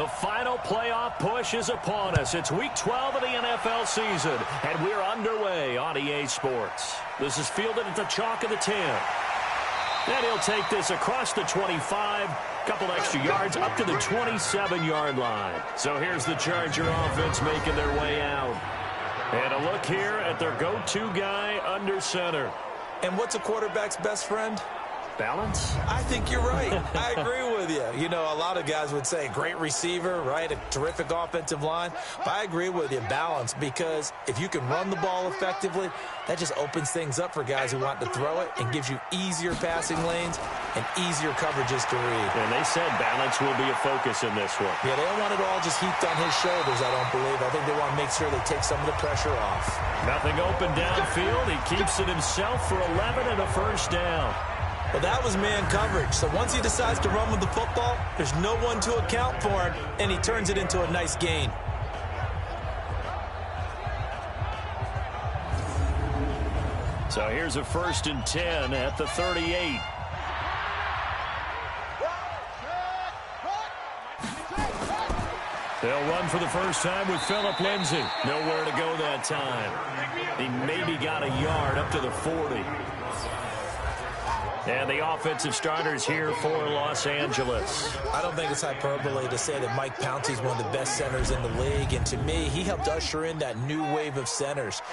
The final playoff push is upon us. It's Week 12 of the NFL season, and we're underway on EA Sports. This is fielded at the chalk of the 10. And he'll take this across the 25, couple extra yards, up to the 27-yard line. So here's the Charger offense making their way out. And a look here at their go-to guy under center. And what's a quarterback's best friend? Balance? I think you're right. I agree with you. You know, a lot of guys would say great receiver, right? A terrific offensive line. But I agree with you, balance, because if you can run the ball effectively, that just opens things up for guys who want to throw it and gives you easier passing lanes and easier coverages to read. And they said balance will be a focus in this one. Yeah, they don't want it all just heaped on his shoulders, I don't believe. I think they want to make sure they take some of the pressure off. Nothing open downfield. He keeps it himself for 11 and a first down. Well, that was man coverage. So once he decides to run with the football, there's no one to account for him, and he turns it into a nice gain. So here's a 1st and 10 at the 38. They'll run for the first time with Phillip Lindsay. Nowhere to go that time. He maybe got a yard up to the 40. And the offensive starters here for Los Angeles. I don't think it's hyperbole to say that Mike Pouncey's one of the best centers in the league. And to me, he helped usher in that new wave of centers.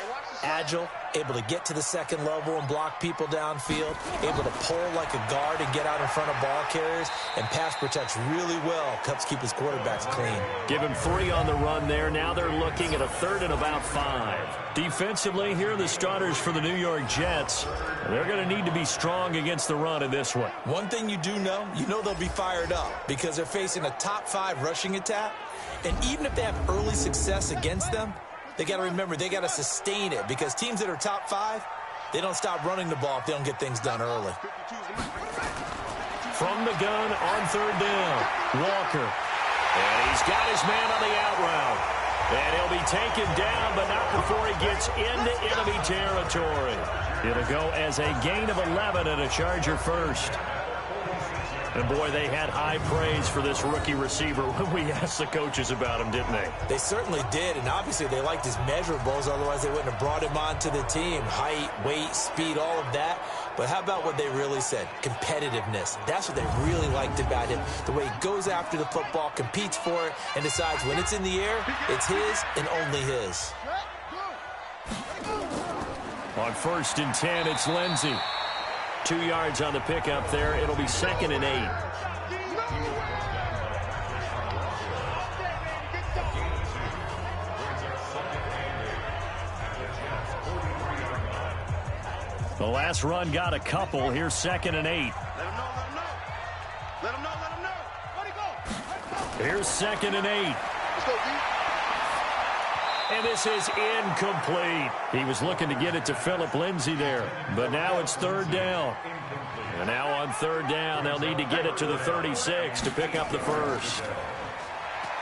Agile, able to get to the second level and block people downfield, able to pull like a guard and get out in front of ball carriers, and pass protects really well, helps keep his quarterbacks clean. Give him 3 on the run there. Now they're looking at a 3rd and about 5. Defensively, here are the starters for the New York Jets. They're going to need to be strong against the run in this one. One thing you know they'll be fired up because they're facing a top 5 rushing attack. And even if they have early success against them, they got to remember they got to sustain it because teams that are top 5, they don't stop running the ball if they don't get things done early. From the gun on 3rd down, Walker. And he's got his man on the out route. And he'll be taken down, but not before he gets into enemy territory. It'll go as a gain of 11 and a Charger first. And, boy, they had high praise for this rookie receiver when we asked the coaches about him, didn't they? They certainly did, and obviously they liked his measurables. Otherwise, they wouldn't have brought him onto the team. Height, weight, speed, all of that. But how about what they really said? Competitiveness. That's what they really liked about him. The way he goes after the football, competes for it, and decides when it's in the air, it's his and only his. On 1st and 10, it's Lindsay. 2 yards on the pickup there. It'll be 2nd and 8. The last run got a couple. Here's 2nd and 8. Let him know. Where'd he go? Here's 2nd and 8. Let's go, D. And this is incomplete. He was looking to get it to Phillip Lindsay there. But now it's 3rd down. And now on 3rd down, they'll need to get it to the 36 to pick up the first.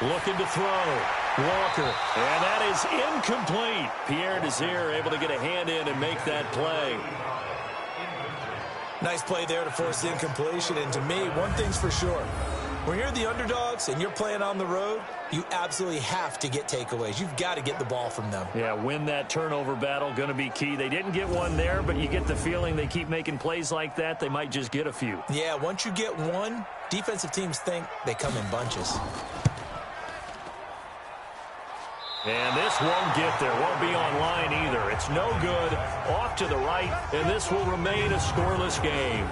Looking to throw. Walker. And that is incomplete. Pierre Desir able to get a hand in and make that play. Nice play there to force the incompletion. And to me, one thing's for sure. When you're the underdogs and you're playing on the road, you absolutely have to get takeaways. You've got to get the ball from them. Yeah, win that turnover battle, going to be key. They didn't get one there, but you get the feeling they keep making plays like that, they might just get a few. Yeah, once you get one, defensive teams think they come in bunches. And this won't get there. Won't be online either. It's no good. Off to the right, and this will remain a scoreless game.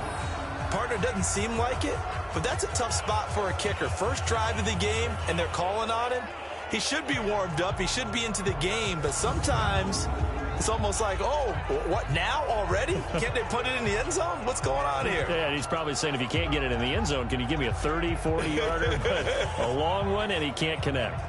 Partner doesn't seem like it, but that's a tough spot for a kicker. First drive of the game, and they're calling on him. He should be warmed up. He should be into the game, but sometimes it's almost like, oh, what, now already? Can't they put it in the end zone? What's going on here? Yeah, and he's probably saying, if you can't get it in the end zone, can you give me a 30, 40-yarder? But a long one, and he can't connect.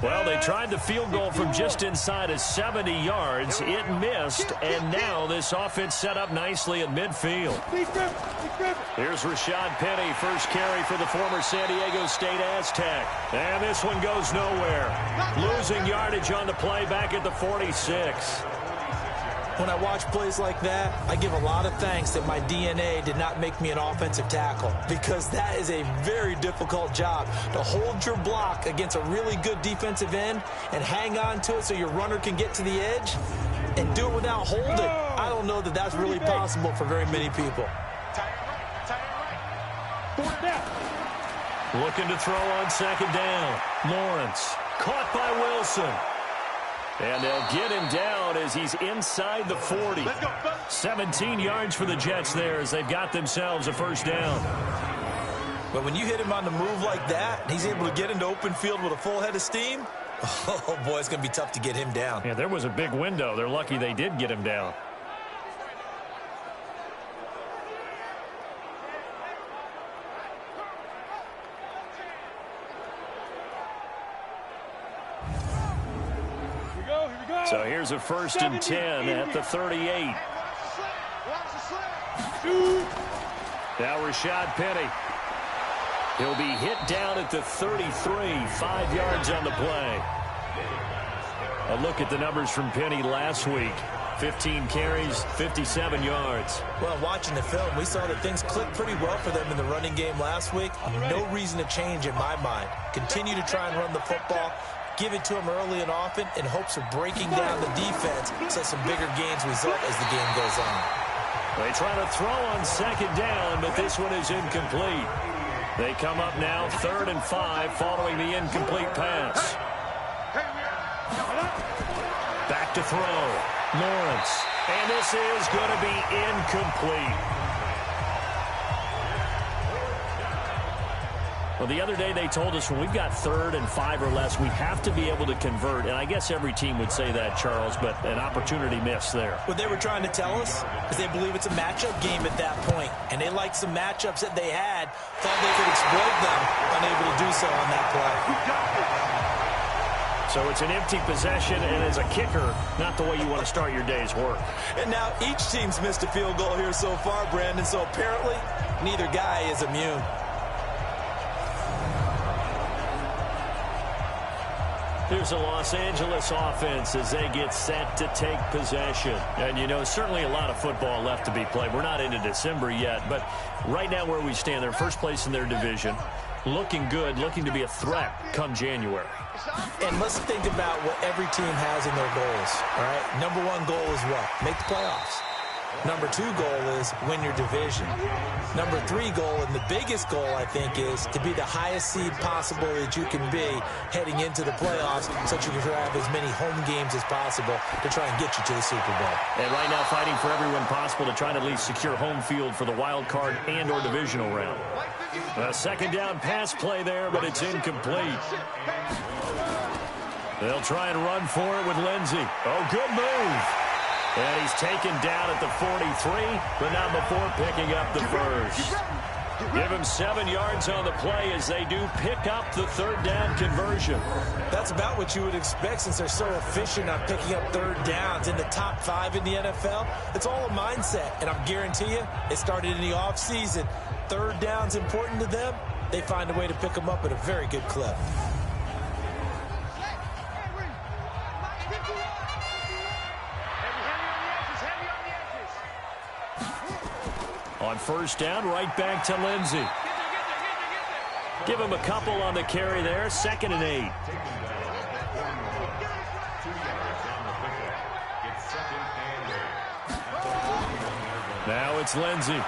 Well, they tried the field goal from just inside of 70 yards. It missed, and now this offense set up nicely at midfield. Here's Rashad Penny, first carry for the former San Diego State Aztec. And this one goes nowhere. Losing yardage on the play back at the 46. When I watch plays like that, I give a lot of thanks that my DNA did not make me an offensive tackle, because that is a very difficult job, to hold your block against a really good defensive end and hang on to it so your runner can get to the edge and do it without holding. I don't know that that's really possible for very many people. Looking to throw on second down. Lawrence caught by Wilson. And they'll get him down as he's inside the 40. 17 yards for the Jets there as they've got themselves a first down. But when you hit him on the move like that, and he's able to get into open field with a full head of steam, oh, boy, it's going to be tough to get him down. Yeah, there was a big window. They're lucky they did get him down. So here's a 1st and 10 at the 38. Now Rashad Penny. He'll be hit down at the 33, 5 yards on the play. A look at the numbers from Penny last week. 15 carries, 57 yards. Well, watching the film, we saw that things clicked pretty well for them in the running game last week. No reason to change in my mind. Continue to try and run the football. Give it to him early and often in hopes of breaking down the defense so some bigger gains result as the game goes on. They try to throw on second down, but this one is incomplete. They come up now 3rd and 5 following the incomplete pass. Back to throw. Lawrence. And this is going to be incomplete. Well, the other day they told us when we've got 3rd and 5 or less, we have to be able to convert. And I guess every team would say that, Charles, but an opportunity missed there. What they were trying to tell us is they believe it's a matchup game at that point. And they liked some matchups that they had, thought they could exploit them, unable to do so on that play. So it's an empty possession, and as a kicker, not the way you want to start your day's work. And now each team's missed a field goal here so far, Brandon, so apparently neither guy is immune. Here's the Los Angeles offense as they get set to take possession. And, you know, certainly a lot of football left to be played. We're not into December yet, but right now where we stand, they're first place in their division. Looking good, looking to be a threat come January. And let's think about what every team has in their goals, all right? Number 1 goal is what? Make the playoffs. Number 2 goal is win your division. Number 3 goal, and the biggest goal, I think, is to be the highest seed possible that you can be heading into the playoffs so that you can have as many home games as possible to try and get you to the Super Bowl. And right now fighting for everyone possible to try to at least secure home field for the wild card and or divisional round. A second down pass play there, but it's incomplete. They'll try and run for it with Lindsey. Oh, good move. And he's taken down at the 43, but not before picking up the first. Give him 7 yards on the play as they do pick up the 3rd down conversion. That's about what you would expect since they're so efficient on picking up 3rd downs in the top 5 in the NFL. It's all a mindset, and I guarantee you it started in the offseason. 3rd down's important to them. They find a way to pick them up at a very good clip. On 1st down, right back to Lindsey. Give him a couple on the carry there. 2nd and 8. Now it's Lindsey.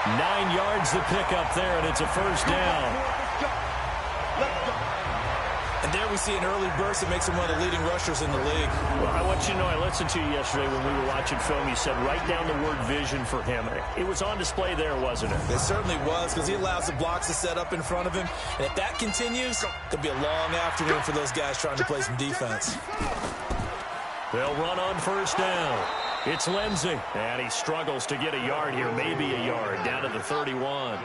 9 yards to pick up there, and it's a 1st down. And there we see an early burst that makes him one of the leading rushers in the league. Well, I want you to know, I listened to you yesterday when we were watching film. You said write down the word vision for him. It was on display there, wasn't it? It certainly was, because he allows the blocks to set up in front of him. And if that continues, it'll be a long afternoon for those guys trying to play some defense. They'll run on 1st down. It's Lindsey. And he struggles to get a yard here, maybe a yard, down to the 31.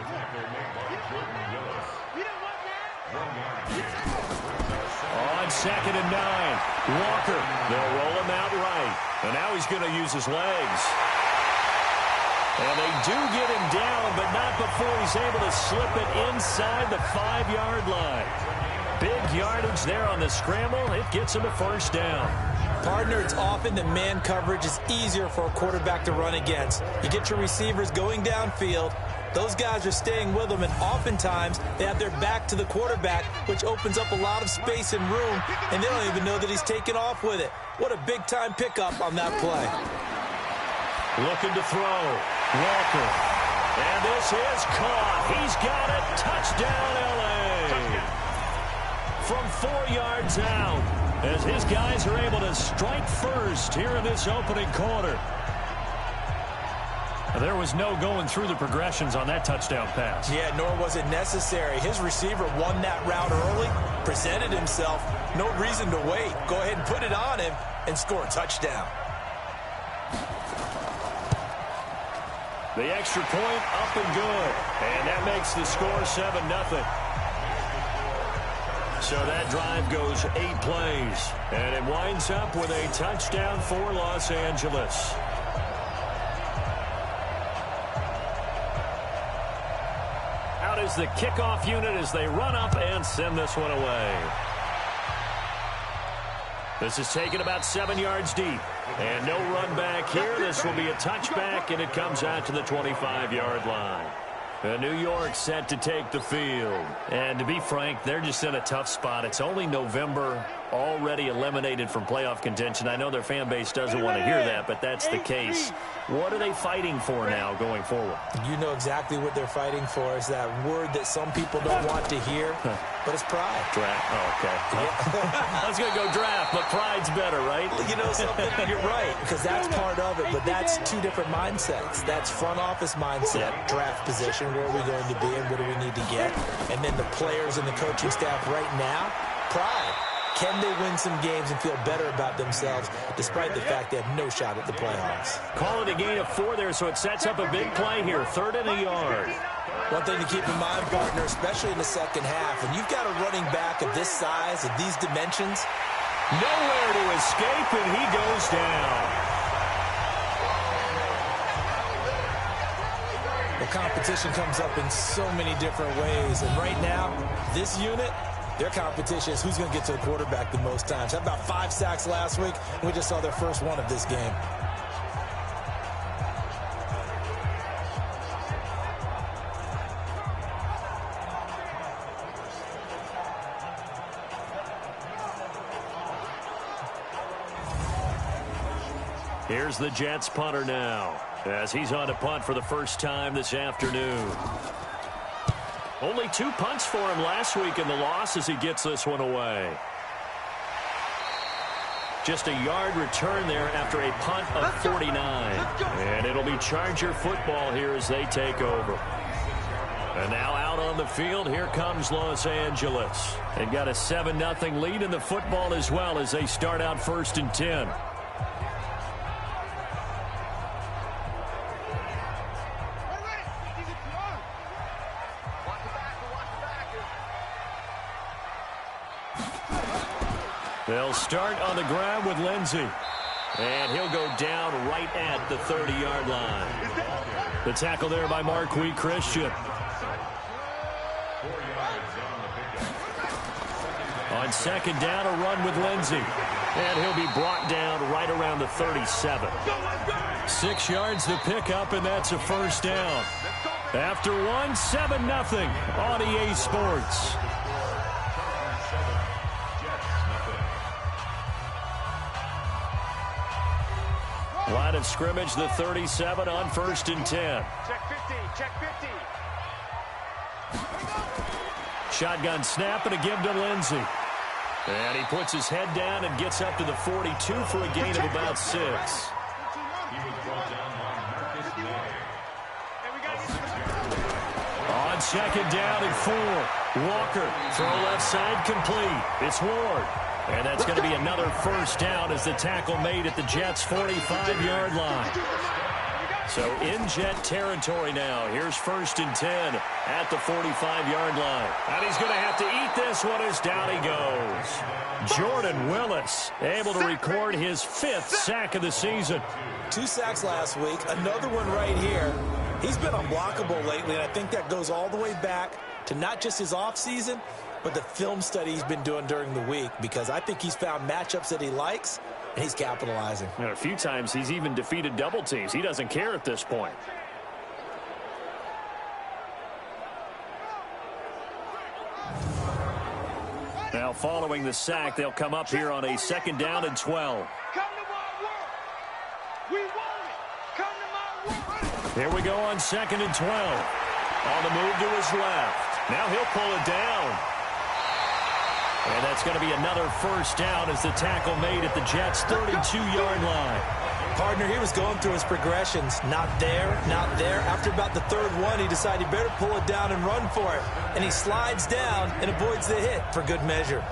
On 2nd and 9, Walker. They'll roll him out right. And now he's going to use his legs. And they do get him down, but not before he's able to slip it inside the 5-yard line. Big yardage there on the scramble. It gets him a 1st down. Partner, it's often that man coverage is easier for a quarterback to run against. You get your receivers going downfield. Those guys are staying with them, and oftentimes they have their back to the quarterback, which opens up a lot of space and room, and they don't even know that he's taken off with it. What a big-time pickup on that play. Looking to throw. Walker. And this is caught. He's got it. Touchdown, L.A. From 4 yards out, as his guys are able to strike first here in this opening quarter. There was no going through the progressions on that touchdown pass. Yeah, nor was it necessary. His receiver won that route early, presented himself. No reason to wait. Go ahead and put it on him and score a touchdown. The extra point up and good. And that makes the score 7-0. So that drive goes 8 plays. And it winds up with a touchdown for Los Angeles. Out is the kickoff unit as they run up and send this one away. This is taken about 7 yards deep. And no run back here. This will be a touchback, and it comes out to the 25-yard line. New York set to take the field. And to be frank, they're just in a tough spot. It's only November, already eliminated from playoff contention. I know their fan base doesn't want to hear that, but that's the case. What are they fighting for now going forward? You know exactly what they're fighting for. Is that word that some people don't want to hear, but it's pride. Draft. Oh, okay. Yeah. I was going to go draft, but pride's better, right? You know something? You're right, because that's part of it, but that's two different mindsets. That's front office mindset, draft position, where are we going to be and what do we need to get? And then the players and the coaching staff right now, pride. Can they win some games and feel better about themselves despite the fact they have no shot at the playoffs? Call it a gain of 4 there, so it sets up a big play here. 3rd and a yard. One thing to keep in mind, partner, especially in the second half, when you've got a running back of this size, of these dimensions, nowhere to escape, and he goes down. The competition comes up in so many different ways, and right now, this unit, their competition is who's going to get to the quarterback the most times. Had about 5 sacks last week, and we just saw their first one of this game. Here's the Jets punter now, as he's on to punt for the first time this afternoon. Only 2 punts for him last week in the loss as he gets this one away. Just a yard return there after a punt of 49. And it'll be Charger football here as they take over. And now out on the field, here comes Los Angeles. They've got a 7-0 lead in the football as well as they start out 1st and 10. They'll start on the ground with Lindsey. And he'll go down right at the 30-yard line. The tackle there by Marquis Christian. On 2nd down, a run with Lindsey. And he'll be brought down right around the 37. 6 yards to pick up, and that's a 1st down. After 7-0 on EA Sports. Line of scrimmage, the 37 on 1st and 10. Check 50, check 50. Shotgun snap and a give to Lindsey. And he puts his head down and gets up to the 42 for a gain of about 6. On 2nd down and 4. Walker, throw left side complete. It's Ward. And that's going to be another 1st down as the tackle made at the Jets' 45-yard line. So in Jet territory now. Here's 1st and 10 at the 45-yard line. And he's going to have to eat this one as down he goes. Jordan Willis able to record his 5th sack of the season. 2 sacks last week, another one right here. He's been unblockable lately, and I think that goes all the way back to not just his offseason, but the film study he's been doing during the week, because I think he's found matchups that he likes, and he's capitalizing. A few times he's even defeated double teams. He doesn't care at this point. Now following the sack, they'll come up here on a 2nd down and 12. Come to my world. We want it. Come to my world. Here we go on 2nd and 12. On the move to his left. Now he'll pull it down. And that's going to be another 1st down as the tackle made at the Jets' 32-yard line. Partner, he was going through his progressions. Not there, not there. After about the 3rd one, he decided he better pull it down and run for it. And he slides down and avoids the hit for good measure.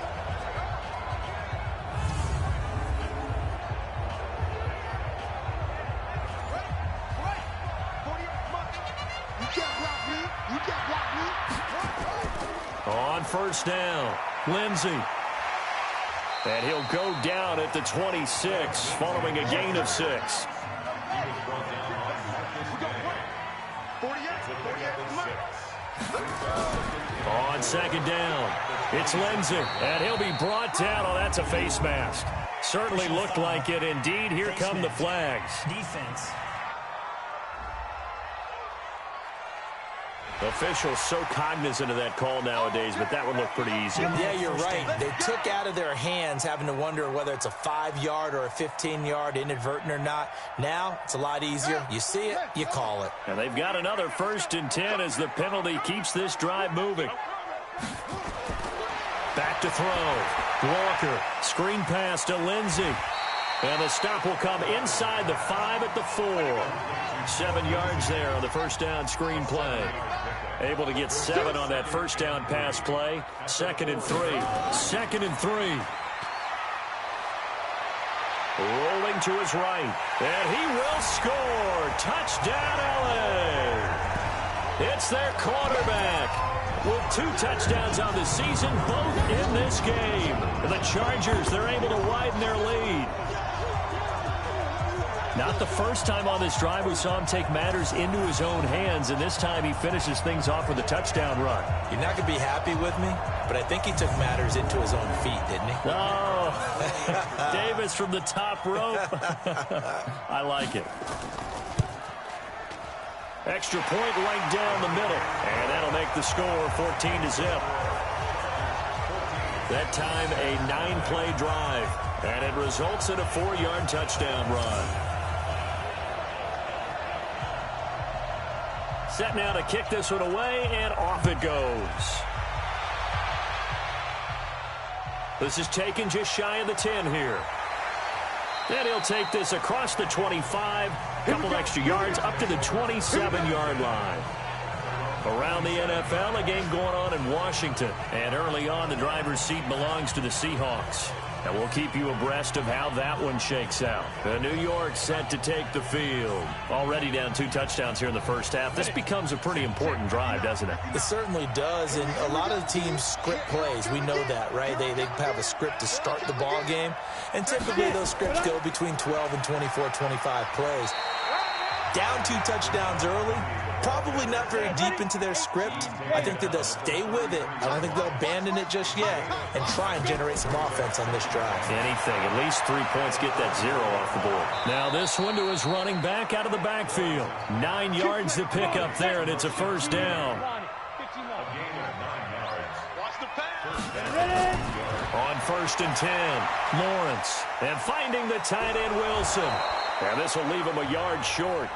On 1st down, Lindsey. And he'll go down at the 26, following a gain of 6. On 2nd down, it's Lindsey. And he'll be brought down. Oh, that's a face mask. Certainly looked like it. Indeed, here come the flags. Defense. Officials so cognizant of that call nowadays, but that would look pretty easy. Yeah, you're right. They took out of their hands having to wonder whether it's a 5-yard or a 15-yard, inadvertent or not. Now, it's a lot easier. You see it, you call it. And they've got another 1st and 10 as the penalty keeps this drive moving. Back to throw. Walker, screen pass to Lindsey. And the stop will come inside the 5 at the 4. 7 yards there on the 1st down screen play. Able to get 7 on that 1st down pass play. 2nd and 3. 2nd and 3. Rolling to his right. And he will score. Touchdown, LA. It's their quarterback with 2 touchdowns on the season, both in this game. The Chargers, they're able to widen their lead. Not the first time on this drive we saw him take matters into his own hands, and this time he finishes things off with a touchdown run. You're not going to be happy with me, but I think he took matters into his own feet, didn't he? Oh, Davis from the top rope. I like it. Extra point right down the middle, and that'll make the score 14-0. That time a 9-play drive, and it results in a 4-yard touchdown run. Set now to kick this one away, and off it goes. This is taken just shy of the 10 here. And he'll take this across the 25, couple extra yards up to the 27-yard line. Around the NFL, a game going on in Washington. And early on, the driver's seat belongs to the Seahawks. And we'll keep you abreast of how that one shakes out. New York set to take the field. Already down 2 touchdowns here in the 1st half. This becomes a pretty important drive, doesn't it? It certainly does, and a lot of the teams script plays. We know that, right? They have a script to start the ball game, and typically those scripts go between 12 and 24, 25 plays. Down 2 touchdowns early, probably not very deep into their script. I think that they'll stay with it. I don't think they'll abandon it just yet and try and generate some offense on this drive. Anything. At least 3 points, get that 0 off the board. Now this one to his running back out of the backfield. 9 yards to pick up there, and it's a 1st down. On 1st and 10, Lawrence. And finding the tight end, Wilson. And this will leave him a yard short.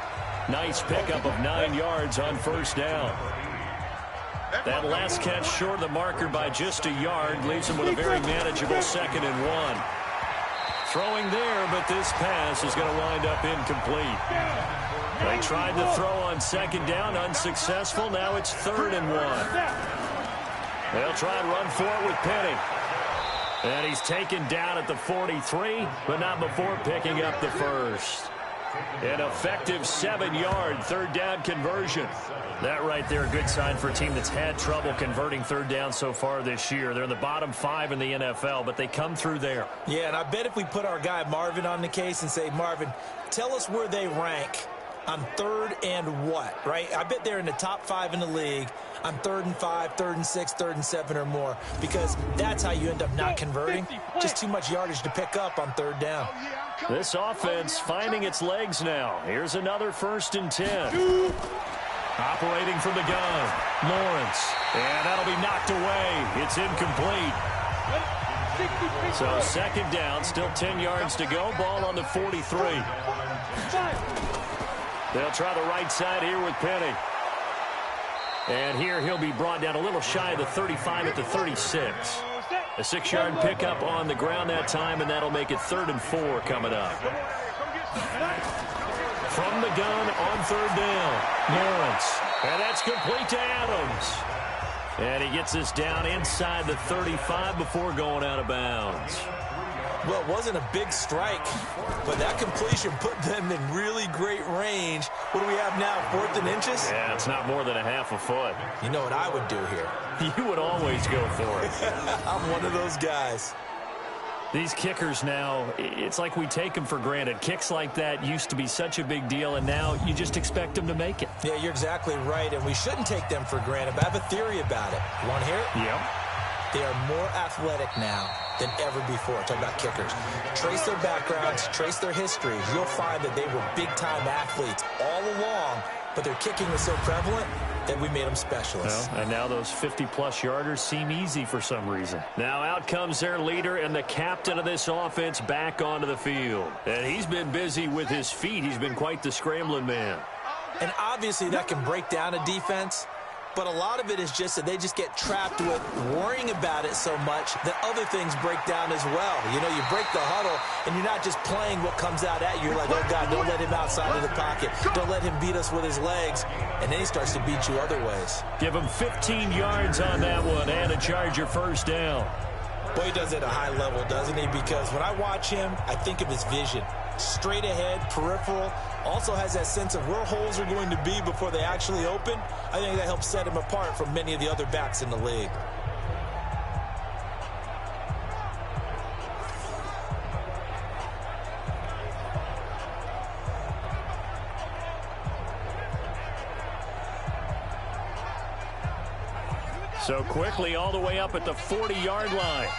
Nice pickup of 9 yards on 1st down. That last catch short of the marker by just a yard leaves him with a very manageable 2nd and 1. Throwing there, but this pass is going to wind up incomplete. They tried to throw on 2nd down, unsuccessful. Now it's 3rd and 1. They'll try and run for it with Penny. And he's taken down at the 43, but not before picking up the 1st. An effective 7-yard 3rd down conversion. That right there, a good sign for a team that's had trouble converting 3rd down so far this year. They're in the bottom 5 in the NFL, but they come through there. Yeah, and I bet if we put our guy Marvin on the case and say, Marvin, tell us where they rank on 3rd and what, right? I bet they're in the top 5 in the league on 3rd and 5, 3rd and 6, 3rd and 7 or more, because that's how you end up not converting. Just too much yardage to pick up on 3rd down. This offense finding its legs now. Here's another 1st and 10. Operating from the gun, Lawrence. And that'll be knocked away. It's incomplete. So 2nd down, still 10 yards to go. Ball on the 43. They'll try the right side here with Penny. And here he'll be brought down a little shy of the 35 at the 36. A 6-yard pickup on the ground that time, and that'll make it 3rd and 4 coming up. From the gun on 3rd down, Lawrence. And that's complete to Adams. And he gets this down inside the 35 before going out of bounds. Well, it wasn't a big strike, but that completion put them in really great range. What do we have now, 4th and inches? Yeah, it's not more than a half a foot. You know what I would do here? You would always go for it. I'm one of those guys. These kickers now, it's like we take them for granted. Kicks like that used to be such a big deal, and now you just expect them to make it. Yeah, you're exactly right, and we shouldn't take them for granted, but I have a theory about it. You want to hear it? Yep. They are more athletic now than ever before. Talk about kickers. Trace their backgrounds, trace their histories. You'll find that they were big-time athletes all along, but their kicking was so prevalent that we made them specialists. Well, and now those 50-plus yarders seem easy for some reason. Now out comes their leader and the captain of this offense back onto the field. And he's been busy with his feet. He's been quite the scrambling man. And obviously that can break down a defense, but a lot of it is just that they just get trapped with worrying about it so much that other things break down as well. You know, you break the huddle, and you're not just playing what comes out at you. You're like, oh, God, don't let him outside of the pocket. Don't let him beat us with his legs. And then he starts to beat you other ways. Give him 15 yards on that one and a Charger 1st down. Boy, he does it at a high level, doesn't he? Because when I watch him, I think of his vision. Straight ahead, peripheral, also has that sense of where holes are going to be before they actually open. I think that helps set him apart from many of the other backs in the league. So quickly all the way up at the 40-yard line.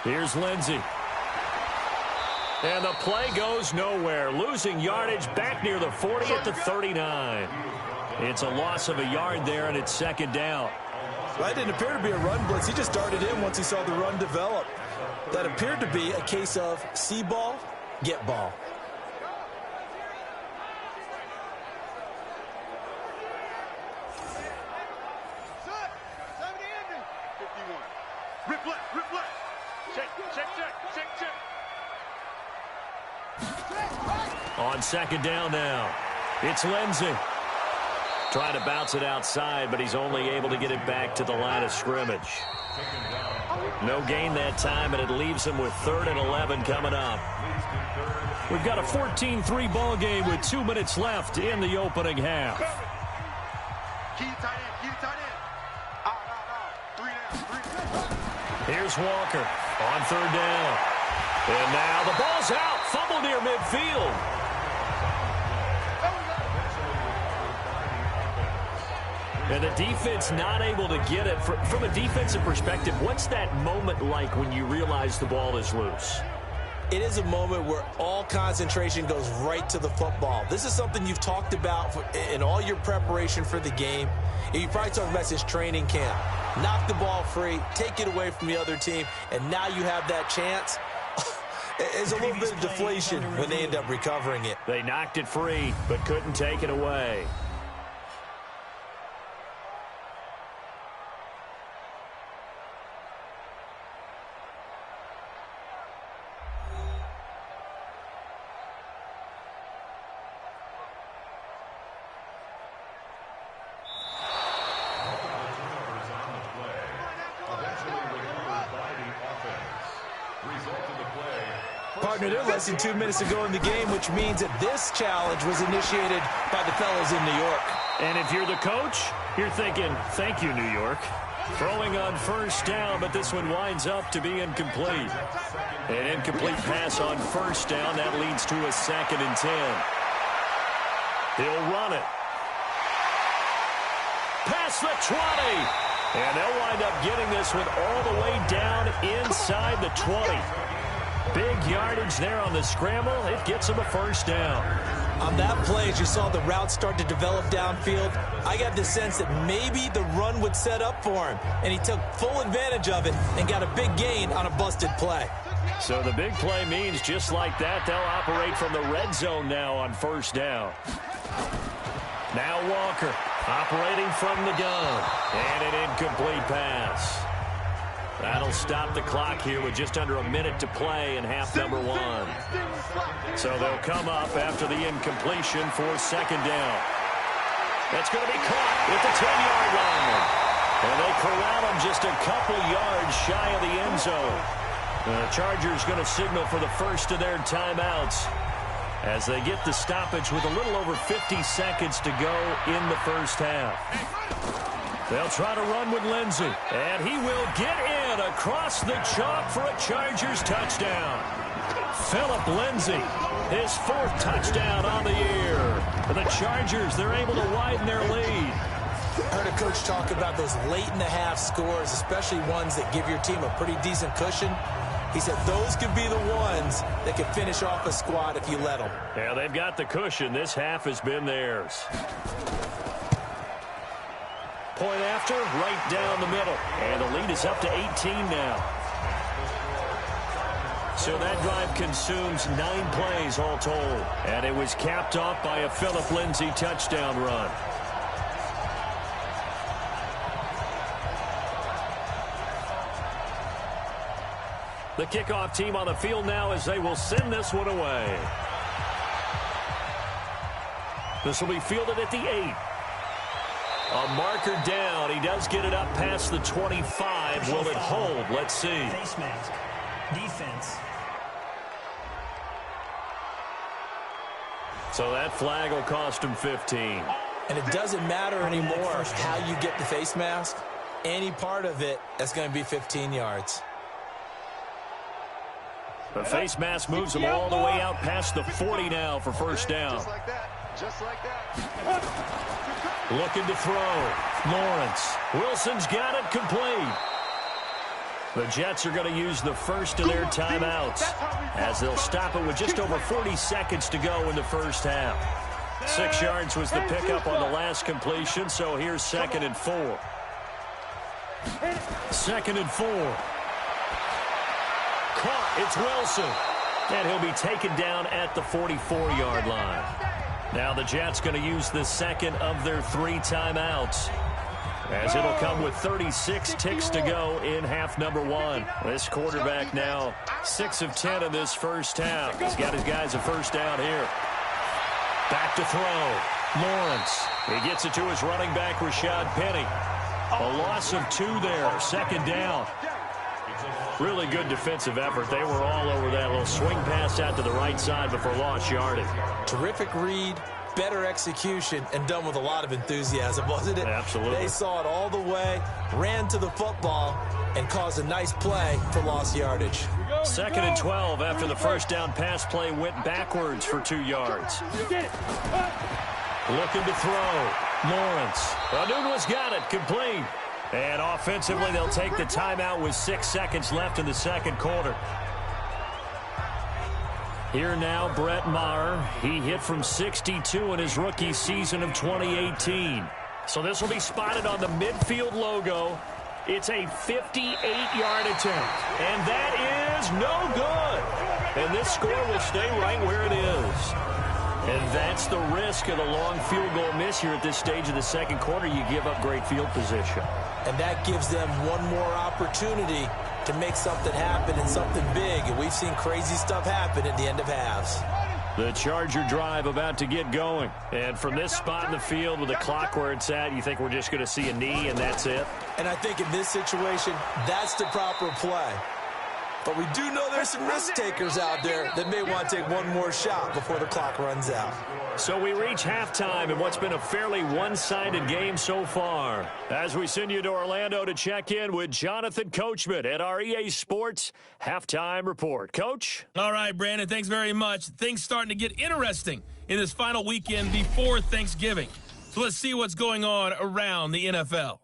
Here's Lindsey. And the play goes nowhere. Losing yardage back near the 40 at the 39. It's a loss of a yard there, and it's 2nd down. Well, it didn't appear to be a run blitz. He just started in once he saw the run develop. That appeared to be a case of see ball, get ball. On 2nd down now, it's Lindsey. Trying to bounce it outside, but he's only able to get it back to the line of scrimmage. No gain that time, and it leaves him with 3rd and 11 coming up. We've got a 14-3 ball game with 2 minutes left in the opening half. Here's Walker on 3rd down. And now the ball's out. Fumble near midfield. And the defense not able to get it. From a defensive perspective, what's that moment like when you realize the ball is loose? It is a moment where all concentration goes right to the football. This is something you've talked about in all your preparation for the game. You probably talked about since training camp. Knock the ball free, take it away from the other team, and now you have that chance. There's a little bit of deflation when they end up recovering it. They knocked it free, but couldn't take it away. Partner, they're less than 2 minutes to go in the game, which means that this challenge was initiated by the fellas in New York. And if you're the coach, you're thinking, thank you, New York. Throwing on first down, but this one winds up to be incomplete. An incomplete pass on first down. That leads to a 2nd and 10. He'll run it. Past the 20. And they'll wind up getting this one all the way down inside the 20. Big yardage there on the scramble. It gets him a first down. On that play, as you saw the route start to develop downfield, I got the sense that maybe the run would set up for him. And he took full advantage of it and got a big gain on a busted play. So the big play means just like that, they'll operate from the red zone now on first down. Now Walker operating from the gun. And an incomplete pass. That'll stop the clock here with just under a minute to play in half number 1. So they'll come up after the incompletion for 2nd down. That's going to be caught with the 10-yard line. And they corral him just a couple yards shy of the end zone. The Chargers going to signal for the first of their timeouts as they get the stoppage with a little over 50 seconds to go in the first half. They'll try to run with Lindsey, and he will get in across the chalk for a Chargers touchdown. Philip Lindsay, his 4th touchdown on the year. For the Chargers, they're able to widen their lead. I heard a coach talk about those late-in-the-half scores, especially ones that give your team a pretty decent cushion. He said those could be the ones that could finish off a squad if you let them. Yeah, they've got the cushion. This half has been theirs. Point after, right down the middle. And the lead is up to 18 now. So that drive consumes 9 plays all told. And it was capped off by a Philip Lindsay touchdown run. The kickoff team on the field now as they will send this one away. This will be fielded at the 8. A marker down. He does get it up past the 25. Will it hold? Let's see. Face mask. Defense. So that flag will cost him 15. And it doesn't matter anymore how you get the face mask. Any part of it, that's going to be 15 yards. The face mask moves him all the way out past the 40 now for first down. Just like that. Just like that. Looking to throw. Lawrence. Wilson's got it complete. The Jets are going to use the first of their timeouts as they'll stop it with just over 40 seconds to go in the first half. 6 yards was the pickup on the last completion, so here's 2nd and 4. 2nd and 4. Caught. It's Wilson. And he'll be taken down at the 44-yard line. Now the Jets going to use the second of their 3 timeouts, as it'll come with 36 ticks to go in half number 1. This quarterback now 6 of 10 in this first half. He's got his guys a first down here. Back to throw. Lawrence. He gets it to his running back, Rashad Penny. A loss of 2 there. 2nd down. Really good defensive effort. They were all over that little swing pass out to the right side before lost yardage. Terrific read, better execution, and done with a lot of enthusiasm, wasn't it? Absolutely. They saw it all the way, ran to the football, and caused a nice play for lost yardage. 2nd and 12 after the first down pass play went backwards for 2 yards. Looking to throw. Lawrence. Anunwa's got it. Complete. And offensively, they'll take the timeout with 6 seconds left in the second quarter. Here now, Brett Maher. He hit from 62 in his rookie season of 2018. So this will be spotted on the midfield logo. It's a 58-yard attempt. And that is no good. And this score will stay right where it is. And that's the risk of the long field goal miss here at this stage of the second quarter. You give up great field position. And that gives them one more opportunity to make something happen and something big. And we've seen crazy stuff happen at the end of halves. The Charger drive about to get going. And from this spot in the field with the clock where it's at, you think we're just going to see a knee and that's it? And I think in this situation, that's the proper play. But we do know there's some risk takers out there that may want to take one more shot before the clock runs out. So we reach halftime in what's been a fairly one-sided game so far. As we send you to Orlando to check in with Jonathan Coachman at our EA Sports Halftime Report. Coach? All right, Brandon, thanks very much. Things starting to get interesting in this final weekend before Thanksgiving. So let's see what's going on around the NFL.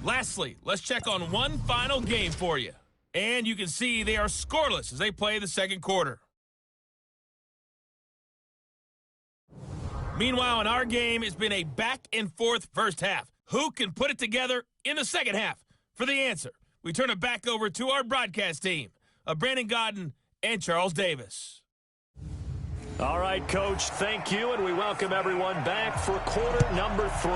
Lastly, let's check on one final game for you. And you can see they are scoreless as they play the second quarter. Meanwhile, in our game, it's been a back-and-forth first half. Who can put it together in the second half? For the answer, we turn it back over to our broadcast team of Brandon Gaudin and Charles Davis. All right, Coach, thank you, and we welcome everyone back for quarter number 3.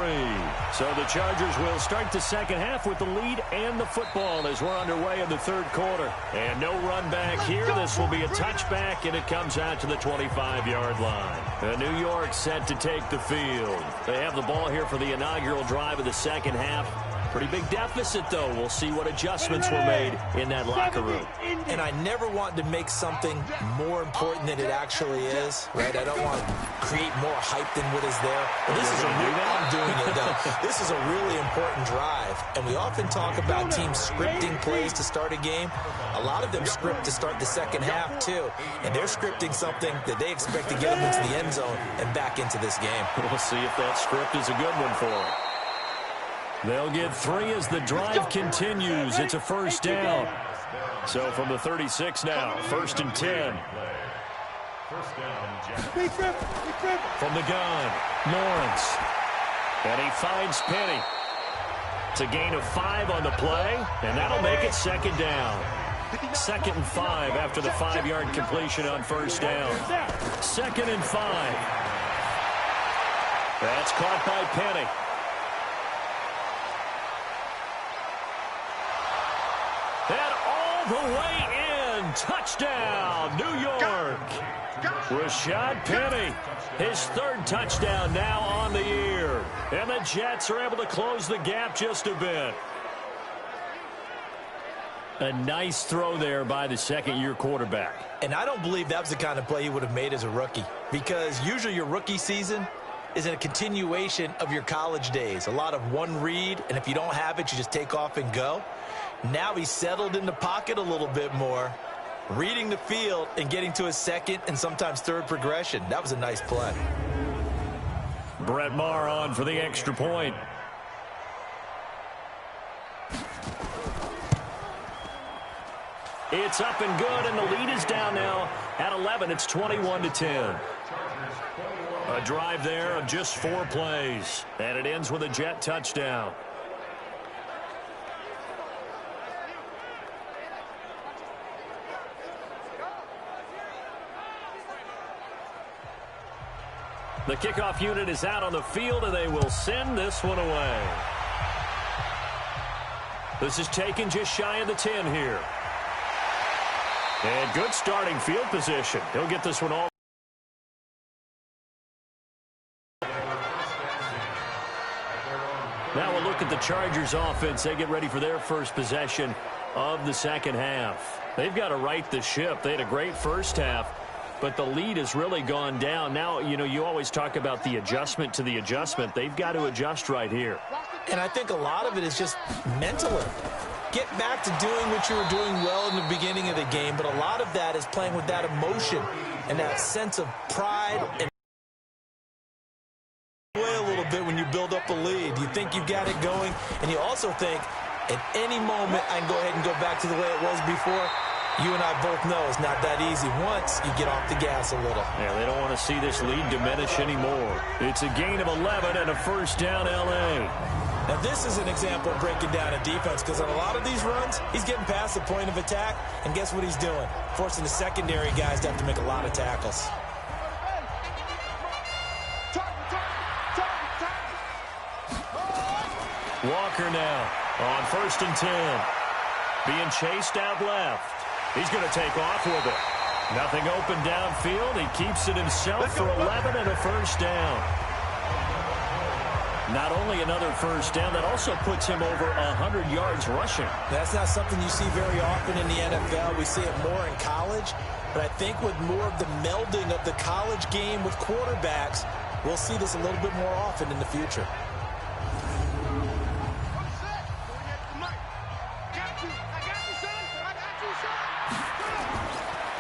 So the Chargers will start the second half with the lead and the football as we're underway in the third quarter. And no run back here. This will be a touchback, and it comes out to the 25-yard line. New York set to take the field. They have the ball here for the inaugural drive of the second half. Pretty big deficit, though. We'll see what adjustments were made in that locker room. And I never want to make something more important than it actually is, right? I don't want to create more hype than what is there. But this is I'm doing it, though. This is a really important drive. And we often talk about teams scripting plays to start a game. A lot of them script to start the second half, too. And they're scripting something that they expect to get them into the end zone and back into this game. We'll see if that script is a good one for them. They'll get 3 as the drive continues. It's a first down. So from the 36 now, 1st and 10. From the gun, Lawrence. And he finds Penny. It's a gain of 5 on the play, and that'll make it second down. 2nd and 5 after the 5-yard completion on first down. 2nd and 5. That's caught by Penny. And all the way in. Touchdown, New York. Rashad Penny, his 3rd touchdown now on the year. And the Jets are able to close the gap just a bit. A nice throw there by the second-year quarterback. And I don't believe that was the kind of play he would have made as a rookie, because usually your rookie season is a continuation of your college days. A lot of one read, and if you don't have it, you just take off and go. Now he's settled in the pocket a little bit more, reading the field and getting to his 2nd and sometimes 3rd progression. That was a nice play. Brett Maher on for the extra point. It's up and good, and the lead is down now at 11. It's 21-10. A drive there of just 4 plays, and it ends with a Jet touchdown. The kickoff unit is out on the field, and they will send this one away. This is taken just shy of the 10 here. And good starting field position. He'll get this one all. Now we'll look at the Chargers offense. They get ready for their first possession of the second half. They've got to right the ship. They had a great first half, but the lead has really gone down. Now, you know, you always talk about the adjustment to the adjustment. They've got to adjust right here. And I think a lot of it is just mentally. Get back to doing what you were doing well in the beginning of the game, but a lot of that is playing with that emotion and that sense of pride and a little bit when you build up a lead. You think you've got it going, and you also think at any moment I can go ahead and go back to the way it was before. You and I both know it's not that easy once you get off the gas a little. Yeah, they don't want to see this lead diminish anymore. It's a gain of 11 and a first down L.A. Now, this is an example of breaking down a defense, because on a lot of these runs, he's getting past the point of attack, and guess what he's doing? Forcing the secondary guys to have to make a lot of tackles. Walker now On 1st and 10. Being chased out left. He's going to take off with it. Nothing open downfield. He keeps it himself for 11 and a first down. Not only another first down, that also puts him over 100 yards rushing. That's not something you see very often in the NFL. We see it more in college. But I think with more of the melding of the college game with quarterbacks, we'll see this a little bit more often in the future.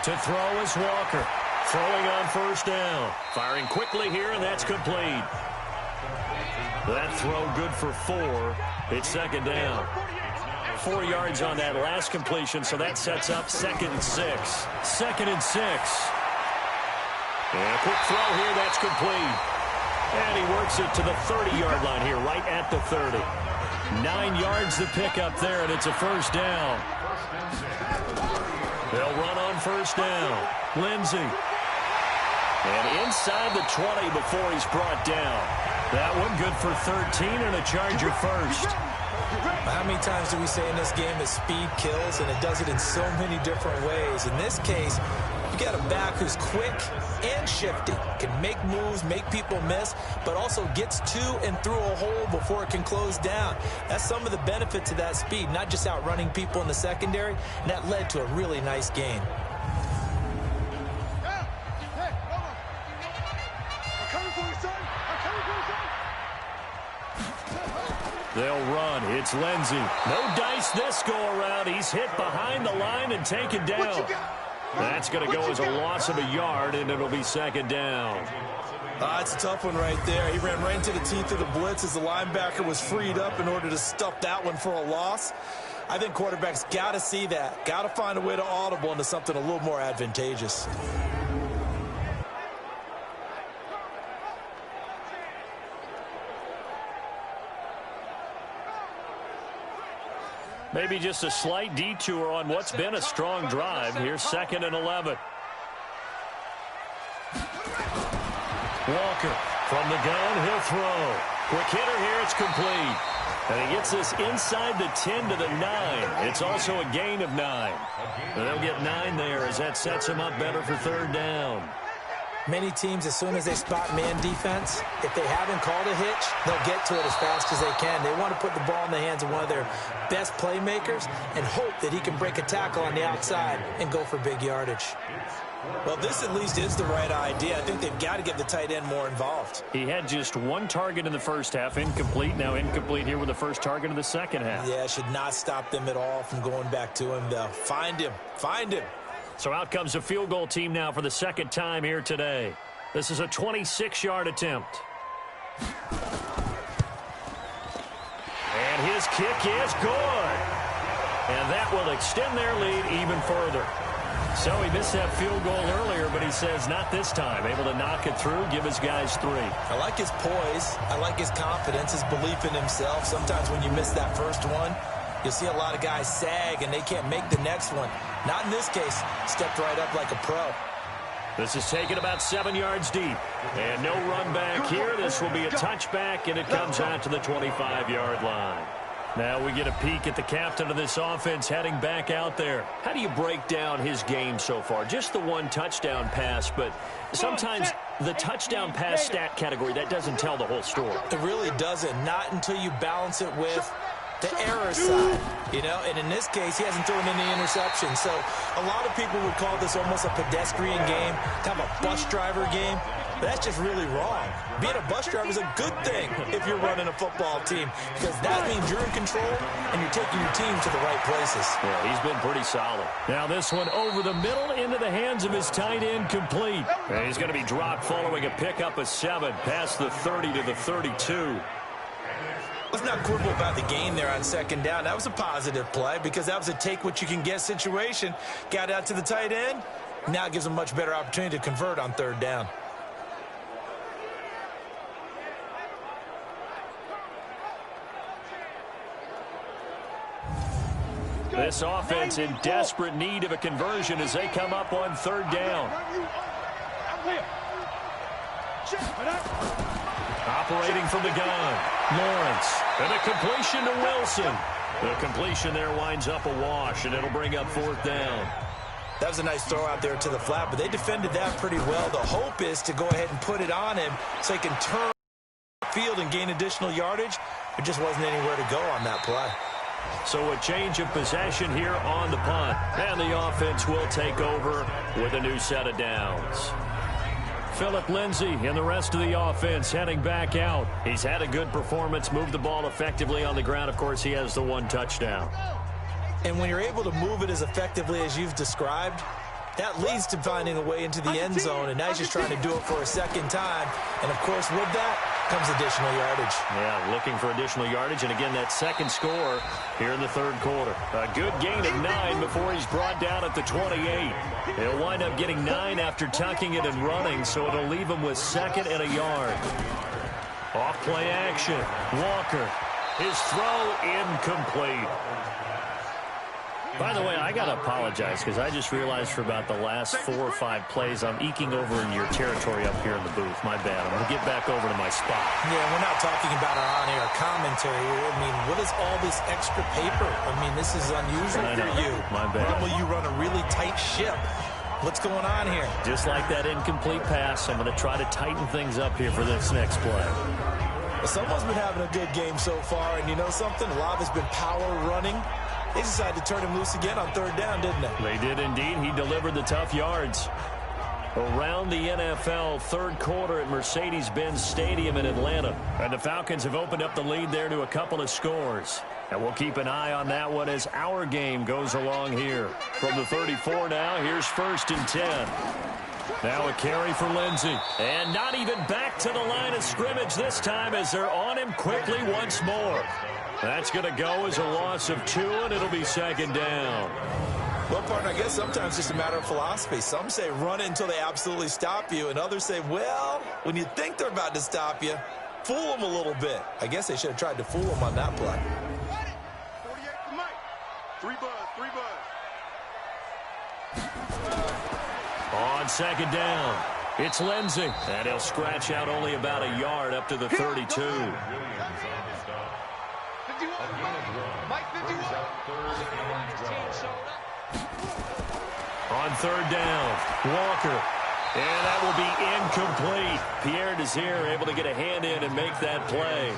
To throw is Walker. Throwing on 1st down. Firing quickly here, and that's complete. That throw good for 4. It's 2nd down. 4 yards on that last completion, so that sets up 2nd and 6. 2nd and 6. And a quick throw here, that's complete. And he works it to the 30-yard line here, right at the 30. 9 yards to pick up there, and it's a first down. They'll run on 1st down. Lindsey. And inside the 20 before he's brought down. That one good for 13 and a Charger first. How many times do we say in this game that speed kills, and it does it in so many different ways? In this case, you got a back who's quick and shifty, can make moves, make people miss, but also gets to and through a hole before it can close down. That's some of the benefits of that speed, not just outrunning people in the secondary, and that led to a really nice gain. They'll run. It's Lindsey. No dice this go-around. He's hit behind the line and taken down. That's going to go as a loss of a yard, and it'll be 2nd down. It's a tough one right there. He ran right into the teeth of the blitz as the linebacker was freed up in order to stuff that one for a loss. I think quarterbacks got to see that. Got to find a way to audible into something a little more advantageous. Maybe just a slight detour on what's been a strong drive. Here's 2nd and 11. Walker from the gun, he'll throw. Quick hitter here, it's complete. And he gets this inside the 10 to the 9. It's also a gain of 9. And they'll get 9 there as that sets him up better for 3rd down. Many teams, as soon as they spot man defense, if they haven't called a hitch, they'll get to it as fast as they can. They want to put the ball in the hands of one of their best playmakers and hope that he can break a tackle on the outside and go for big yardage. Well, this at least is the right idea. I think they've got to get the tight end more involved. He had just 1 target in the first half, incomplete. Now incomplete here with the first target of the second half. Yeah, should not stop them at all from going back to him, though. Find him. Find him. So out comes a field goal team now for the 2nd time here today. This is a 26-yard attempt. And his kick is good. And that will extend their lead even further. So he missed that field goal earlier, but he says not this time. Able to knock it through, give his guys 3. I like his poise. I like his confidence, his belief in himself. Sometimes when you miss that first one, you'll see a lot of guys sag and they can't make the next one. Not in this case. Stepped right up like a pro. This is taken about 7 yards deep. And no run back here. This will be a touchback, and it comes out to the 25-yard line. Now we get a peek at the captain of this offense heading back out there. How do you break down his game so far? Just the 1 touchdown pass, but sometimes the touchdown pass stat category, that doesn't tell the whole story. It really doesn't. Not until you balance it with the error side, you know, and in this case, he hasn't thrown any interceptions. So a lot of people would call this almost a pedestrian game, kind of a bus driver game. But that's just really wrong. Being a bus driver is a good thing if you're running a football team, because that means you're in control and you're taking your team to the right places. Yeah, he's been pretty solid. Now this one over the middle into the hands of his tight end, complete. And he's going to be dropped following a pickup of 7 past the 30 to the 32. Let's not quibble about the gain there on 2nd down. That was a positive play because that was a take-what-you-can-get situation. Got out to the tight end. Now it gives him a much better opportunity to convert on 3rd down. This offense in desperate need of a conversion as they come up on 3rd down. Operating from the gun, Lawrence. And a completion to Wilson. The completion there winds up a wash, and it'll bring up 4th down. That was a nice throw out there to the flat, but they defended that pretty well. The hope is to go ahead and put it on him so he can turn the field and gain additional yardage. There just wasn't anywhere to go on that play. So a change of possession here on the punt. And the offense will take over with a new set of downs. Phillip Lindsay and the rest of the offense heading back out. He's had a good performance, moved the ball effectively on the ground. Of course, he has the 1 touchdown. And when you're able to move it as effectively as you've described, that leads to finding a way into the end zone, and now he's just trying to do it for a second time. And, of course, with that comes additional yardage. Yeah, looking for additional yardage, and again, that second score here in the 3rd quarter. A good gain of 9 before he's brought down at the 28. He'll wind up getting 9 after tucking it and running, so it'll leave him with 2nd and a yard. Off play action. Walker. His throw incomplete. By the way, I got to apologize because I just realized for about the last 4 or 5 plays, I'm eking over in your territory up here in the booth. My bad. I'm going to get back over to my spot. Yeah, we're not talking about our on-air commentary. I mean, what is all this extra paper? I mean, this is unusual for you. My bad. Normally you run a really tight ship. What's going on here? Just like that incomplete pass, I'm going to try to tighten things up here for this next play. Well, someone's been having a good game so far, and you know something? A lot of it's been power running. They decided to turn him loose again on 3rd down, didn't they? They did indeed. He delivered the tough yards. Around the NFL 3rd quarter at Mercedes-Benz Stadium in Atlanta. And the Falcons have opened up the lead there to a couple of scores. And we'll keep an eye on that one as our game goes along here. From the 34 now, here's 1st and 10. Now a carry for Lindsay. And not even back to the line of scrimmage this time as they're on him quickly once more. That's going to go as a loss of 2, and it'll be 2nd down. Well, partner, I guess sometimes it's just a matter of philosophy. Some say run it until they absolutely stop you, and others say, well, when you think they're about to stop you, fool them a little bit. I guess they should have tried to fool them on that play. 48 for Mike. 3 buzz. On 2nd down, it's Lindsay. And he'll scratch out only about a yard up to the 32. Mike 51. On 3rd down, Walker. And that will be incomplete. Pierre Desir able to get a hand in and make that play.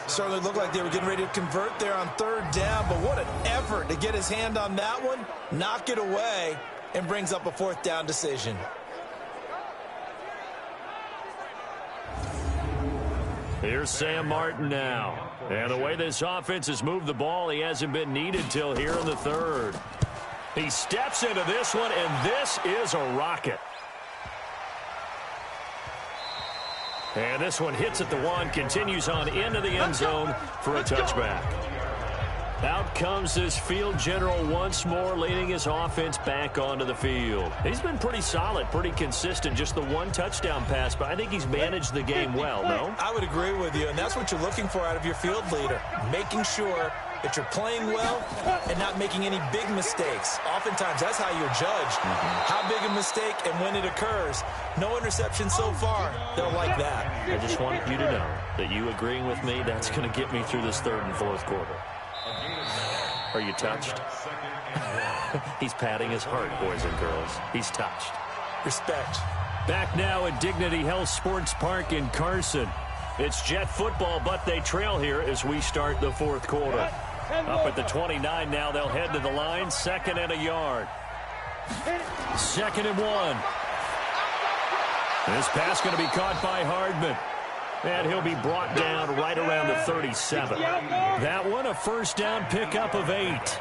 Certainly looked like they were getting ready to convert there on 3rd down, but what an effort to get his hand on that one, knock it away, and brings up a 4th down decision. Here's Sam Martin now. And the way this offense has moved the ball, he hasn't been needed till here in the 3rd. He steps into this one, and this is a rocket. And this one hits at the 1, continues on into the end zone for a touchback. Out comes this field general once more, leading his offense back onto the field. He's been pretty solid, pretty consistent, just the 1 touchdown pass, but I think he's managed the game well, no? I would agree with you, and that's what you're looking for out of your field leader, making sure that you're playing well and not making any big mistakes. Oftentimes, that's how you're judged. How big a mistake and when it occurs. No interception so far. They'll like that. I just wanted you to know that you agreeing with me, that's going to get me through this 3rd and 4th quarter. Are you touched? He's patting his heart, boys and girls. He's touched. Respect. Back now at Dignity Health Sports Park in Carson. It's Jet football, but they trail here as we start the 4th quarter. Up at the 29 now, they'll head to the line. 2nd and a yard. 2nd and 1. This pass going to be caught by Hardman. And he'll be brought down right around the 37. That one, a 1st down pickup of 8.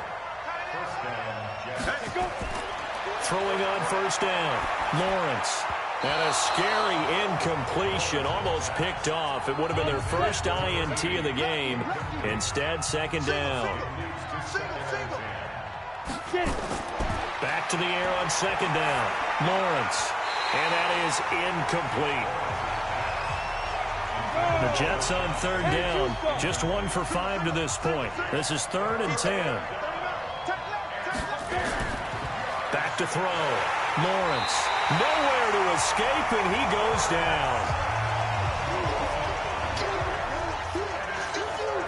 Throwing on 1st down, Lawrence. And a scary incompletion, almost picked off. It would have been their first INT of the game. Instead, 2nd down. Back to the air on 2nd down. Lawrence. And that is incomplete. The Jets on 3rd down. Just 1 for 5 to this point. This is 3rd and 10. Back to throw. Lawrence. Nowhere to escape, and he goes down.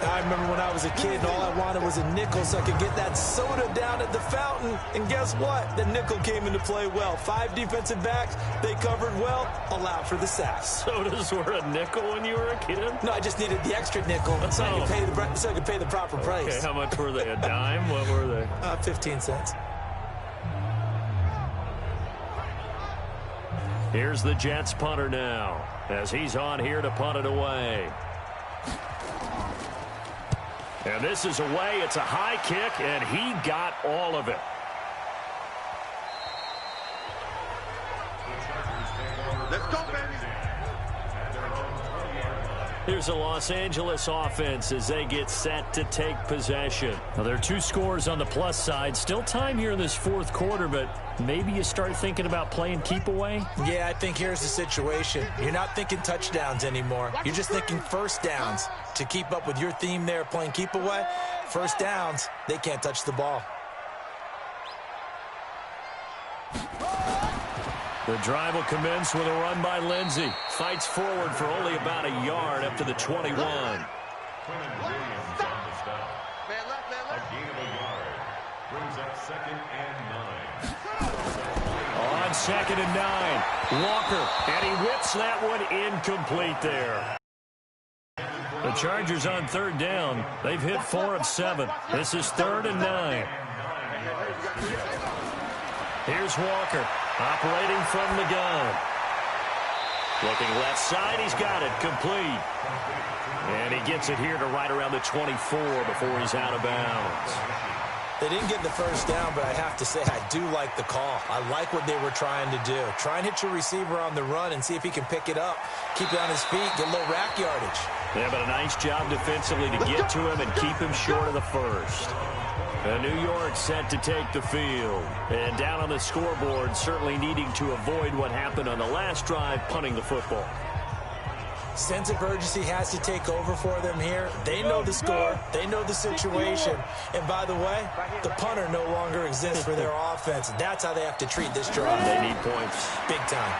I remember when I was a kid and all I wanted was a nickel so I could get that soda down at the fountain. And guess what? The nickel came into play well. 5 defensive backs, they covered well, allowed for the sacks. Sodas were a nickel when you were a kid? No, I just needed the extra nickel so I could pay the proper price. Okay, how much were they? A dime? What were they? 15 cents. Here's the Jets punter now as he's on here to punt it away. And this is away. It's a high kick, and he got all of it. Let's go, baby. Here's a Los Angeles offense as they get set to take possession. Now, there are 2 scores on the plus side. Still time here in this fourth quarter, but maybe you start thinking about playing keep away? Yeah, I think here's the situation. You're not thinking touchdowns anymore. You're just thinking first downs. To keep up with your theme there, playing keep away, first downs, they can't touch the ball. The drive will commence with a run by Lindsey. Fights forward for only about a yard up to the 21. Man, left. On 2nd and 9, Walker, and he whips that one incomplete there. The Chargers on 3rd down. They've hit 4 of 7. This is 3rd and 9. Here's Walker, operating from the gun. Looking left side, he's got it, complete. And he gets it here to right around the 24 before he's out of bounds. They didn't get the first down, but I have to say I do like the call. I like what they were trying to do. Try and hit your receiver on the run and see if he can pick it up. Keep it on his feet, get a little rack yardage. Yeah, but a nice job defensively to get to him and keep him short of the first. And New York set to take the field. And down on the scoreboard, certainly needing to avoid what happened on the last drive, punting the football. Sense of urgency has to take over for them here. They know the score. They know the situation. And by the way, the punter no longer exists for their offense. That's how they have to treat this drive. They need points. Big time.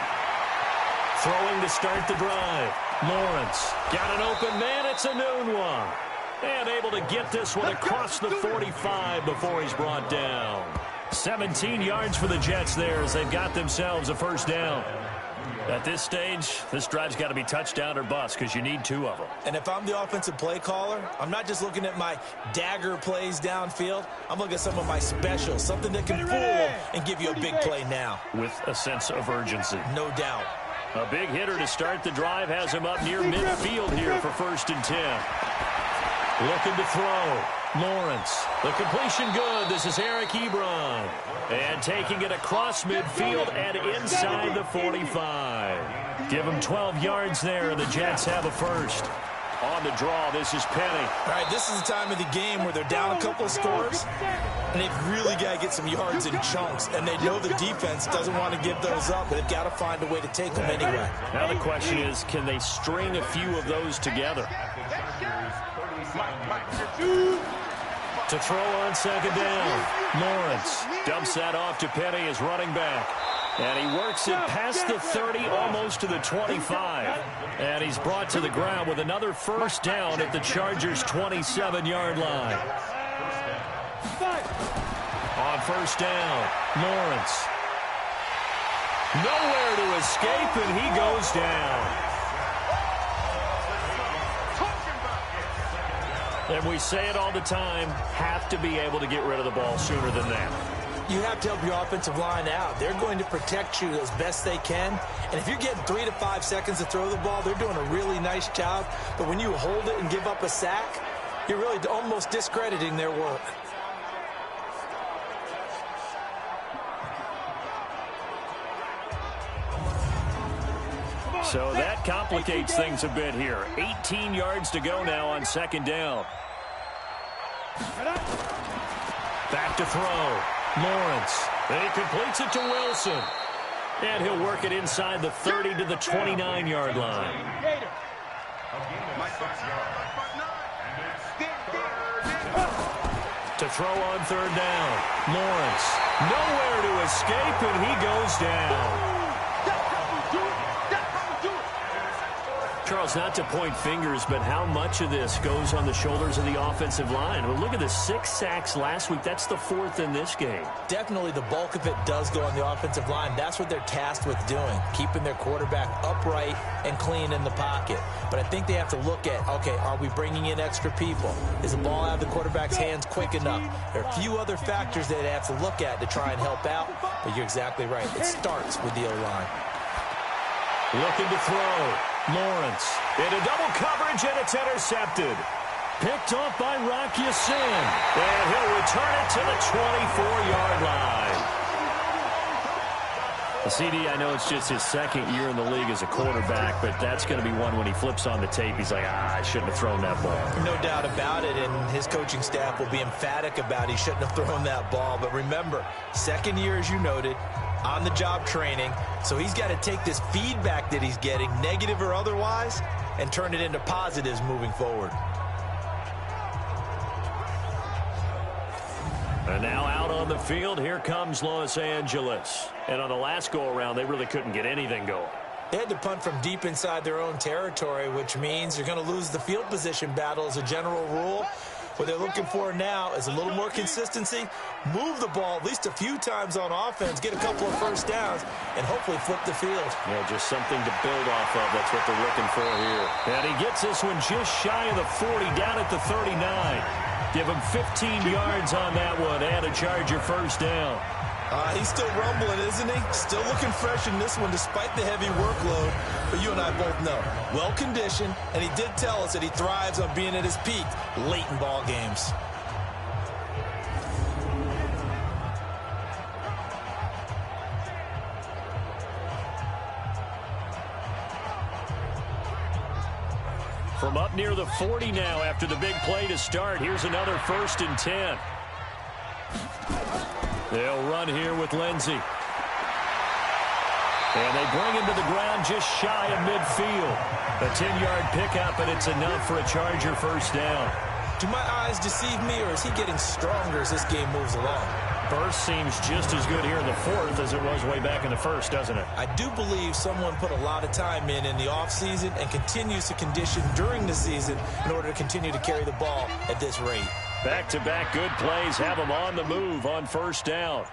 Throwing to start the drive. Lawrence got an open man. It's a noon one. And able to get this one across the 45 before he's brought down. 17 yards for the Jets there as they've got themselves a first down. At this stage, this drive's got to be touchdown or bust because you need 2 of them. And if I'm the offensive play caller, I'm not just looking at my dagger plays downfield. I'm looking at some of my specials, something that can fool them and give you a big play now. With a sense of urgency. No doubt. A big hitter to start the drive has him up near midfield here for 1st and 10. Looking to throw. Lawrence. The completion good. This is Eric Ebron. And taking it across midfield and inside the 45. Give him 12 yards there, and the Jets have a first. On the draw, this is Penny. All right, this is the time of the game where they're down a couple of scores, and they've really got to get some yards in chunks, and they know the defense doesn't want to give those up, but they've got to find a way to take them anyway. Now the question is, can they string a few of those together? To throw on 2nd down. Lawrence dumps that off to Penny as running back. And he works it past the 30, almost to the 25. And he's brought to the ground with another first down at the Chargers' 27-yard line. On 1st down, Lawrence. Nowhere to escape, and he goes down. And we say it all the time, have to be able to get rid of the ball sooner than that. You have to help your offensive line out. They're going to protect you as best they can. And if you're getting 3 to 5 seconds to throw the ball, they're doing a really nice job. But when you hold it and give up a sack, you're really almost discrediting their work. So that complicates things a bit here. 18 yards to go now on 2nd down. Back to throw. Lawrence. And he completes it to Wilson. And he'll work it inside the 30 to the 29-yard line. To throw on 3rd down. Lawrence. Nowhere to escape, and he goes down. Charles, not to point fingers, but how much of this goes on the shoulders of the offensive line? Well, look at the 6 sacks last week. That's the 4th in this game. Definitely the bulk of it does go on the offensive line. That's what they're tasked with doing, keeping their quarterback upright and clean in the pocket. But I think they have to look at, okay, are we bringing in extra people? Is the ball out of the quarterback's hands quick enough? There are a few other factors that they have to look at to try and help out, but you're exactly right. It starts with the O-line. Looking to throw. Lawrence into double coverage, and it's intercepted. Picked off by Rock Ya-Sin, and he'll return it to the 24-yard line. The CD, I know it's just his 2nd year in the league as a quarterback, but that's going to be one when he flips on the tape, he's like, I shouldn't have thrown that ball. No doubt about it, and his coaching staff will be emphatic about he shouldn't have thrown that ball. But remember, 2nd year, as you noted, on-the-job training, so he's got to take this feedback that he's getting, negative or otherwise, and turn it into positives moving forward. And now out on the field, here comes Los Angeles. And on the last go-around, they really couldn't get anything going. They had to punt from deep inside their own territory, which means you're going to lose the field position battle as a general rule. What they're looking for now is a little more consistency, move the ball at least a few times on offense, get a couple of first downs, and hopefully flip the field. Yeah, just something to build off of. That's what they're looking for here. And he gets this one just shy of the 40, down at the 39. Give him 15 yards on that one and a Charger first down. He's still rumbling, isn't he? Still looking fresh in this one despite the heavy workload. But you and I both know, well-conditioned, and he did tell us that he thrives on being at his peak late in ball games. From up near the 40 now after the big play to start. Here's another 1st and 10. They'll run here with Lindsey. And they bring him to the ground just shy of midfield. A 10-yard pickup, and it's enough for a Charger first down. Do my eyes deceive me, or is he getting stronger as this game moves along? Burst seems just as good here in the 4th as it was way back in the 1st, doesn't it? I do believe someone put a lot of time in the offseason and continues to condition during the season in order to continue to carry the ball at this rate. Back-to-back good plays have him on the move on first down.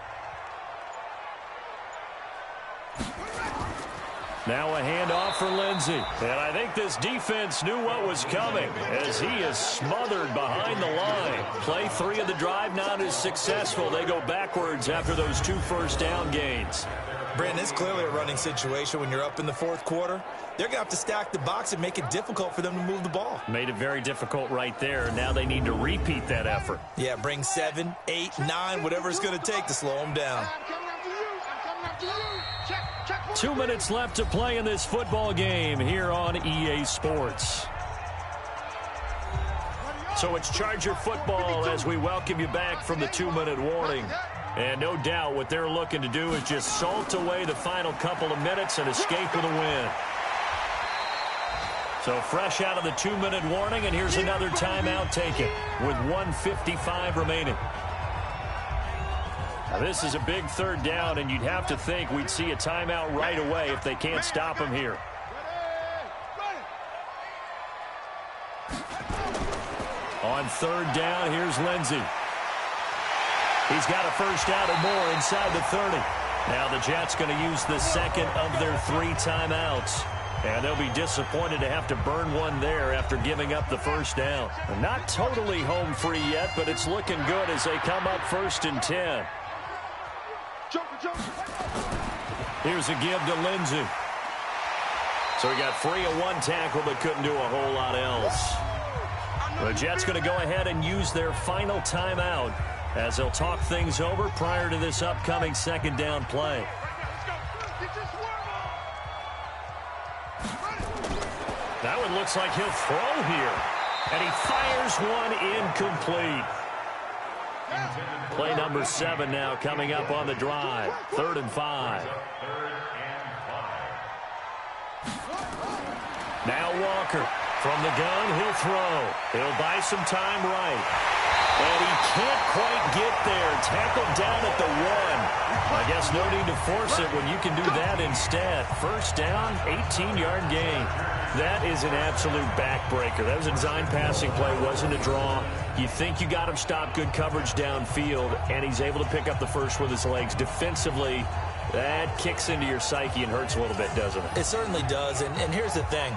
Now a handoff for Lindsey. And I think this defense knew what was coming as he is smothered behind the line. Play 3 of the drive not as successful. They go backwards after those 2 first down gains. Brandon, it's clearly a running situation when you're up in the 4th quarter. They're going to have to stack the box and make it difficult for them to move the ball. Made it very difficult right there. Now they need to repeat that effort. Yeah, bring 7, 8, 9, whatever it's going to take to slow them down. 2 minutes left to play in this football game here on EA Sports. So it's Charger football as we welcome you back from the 2-minute warning. And no doubt what they're looking to do is just salt away the final couple of minutes and escape with a win. So fresh out of the 2-minute warning, and here's another timeout taken with 1:55 remaining. Now this is a big 3rd down, and you'd have to think we'd see a timeout right away if they can't stop him here. On 3rd down, here's Lindsey. He's got a first down and more inside the 30. Now the Jets going to use the 2nd of their 3 timeouts. And they'll be disappointed to have to burn one there after giving up the first down. Not totally home free yet, but it's looking good as they come up 1st and 10. Here's a give to Lindsey. So he got free of 1 tackle but couldn't do a whole lot else. The Jets going to go ahead and use their final timeout as they'll talk things over prior to this upcoming 2nd down play. That one looks like he'll throw here. And he fires one incomplete. Play number 7 now coming up on the drive. 3rd and 5. Now Walker from the gun. He'll throw. He'll buy some time right. And he can't quite get there. Tackled down at the 1. I guess no need to force it when you can do that instead. First down, 18-yard gain. That is an absolute backbreaker. That was a design passing play, wasn't a draw. You think you got him stopped, good coverage downfield, and he's able to pick up the first with his legs. Defensively, that kicks into your psyche and hurts a little bit, doesn't it? It certainly does, and here's the thing.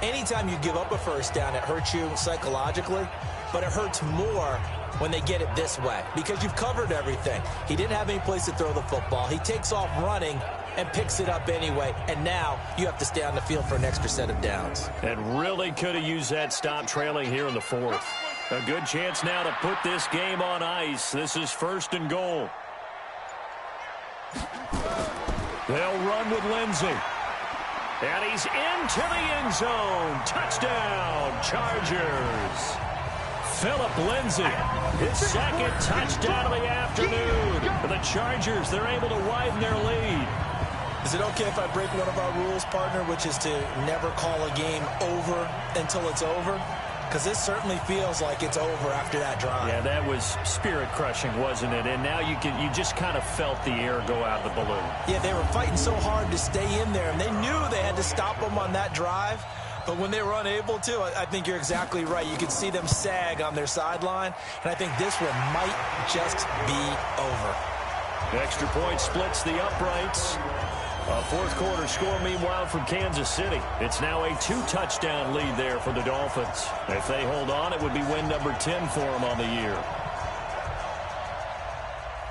Anytime you give up a first down, it hurts you psychologically, but it hurts more when they get it this way because you've covered everything. He didn't have any place to throw the football. He takes off running and picks it up anyway, and now you have to stay on the field for an extra set of downs. And really could have used that stop trailing here in the 4th. A good chance now to put this game on ice. This is 1st and goal. They'll run with Lindsey. And he's into the end zone. Touchdown, Chargers. Philip Lindsay, his second touchdown of the afternoon. For the Chargers, they're able to widen their lead. Is it okay if I break one of our rules, partner, which is to never call a game over until it's over? Because this certainly feels like it's over after that drive. Yeah, that was spirit-crushing, wasn't it? And now you just kind of felt the air go out of the balloon. Yeah, they were fighting so hard to stay in there, and they knew they had to stop them on that drive. But when they were unable to, I think you're exactly right. You could see them sag on their sideline, and I think this one might just be over. Extra point splits the uprights. A 4th quarter score, meanwhile, from Kansas City. It's now a 2-touchdown lead there for the Dolphins. If they hold on, it would be win number 10 for them on the year.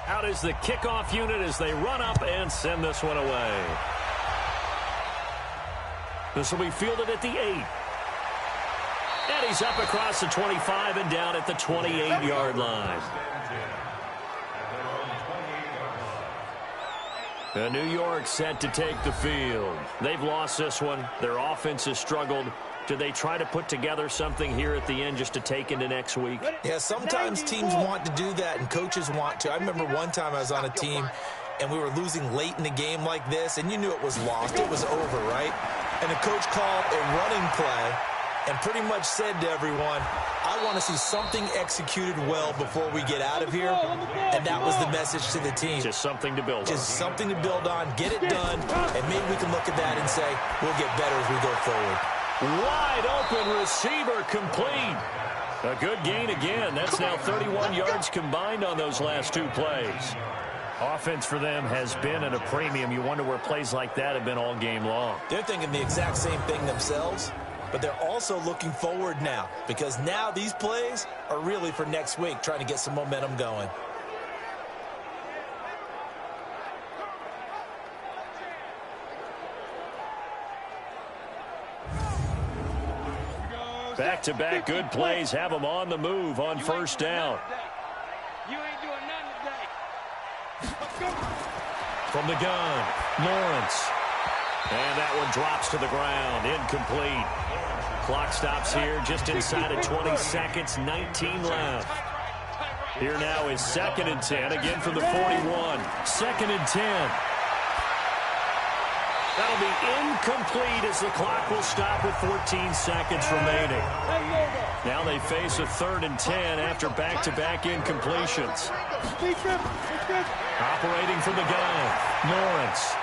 Out is the kickoff unit as they run up and send this one away. This will be fielded at the 8. And he's up across the 25 and down at the 28-yard line. New York set to take the field. They've lost this one. Their offense has struggled. Do they try to put together something here at the end just to take into next week? Yeah, sometimes teams want to do that and coaches want to. I remember one time I was on a team and we were losing late in the game like this, and you knew it was lost. It was over, right? And the coach called a running play and pretty much said to everyone, I want to see something executed well before we get out of here. And that was the message to the team. Just something to build on. Just something to build on, get it done, and maybe we can look at that and say, we'll get better as we go forward. Wide open receiver complete. A good gain again. That's now 31 yards combined on those last 2 plays. Offense for them has been at a premium. You wonder where plays like that have been all game long. They're thinking the exact same thing themselves, but they're also looking forward now because now these plays are really for next week, trying to get some momentum going. Back-to-back good plays have them on the move on 1st down. You ain't doing nothing today. Let's go. From the gun, Lawrence. And that one drops to the ground, incomplete. Clock stops here just inside of 20 seconds, 19 left. Here now is 2nd and 10, again from the 41. 2nd and 10. That'll be incomplete as the clock will stop with 14 seconds remaining. Now they face a 3rd and 10 after back-to-back incompletions. Operating from the gun, Lawrence.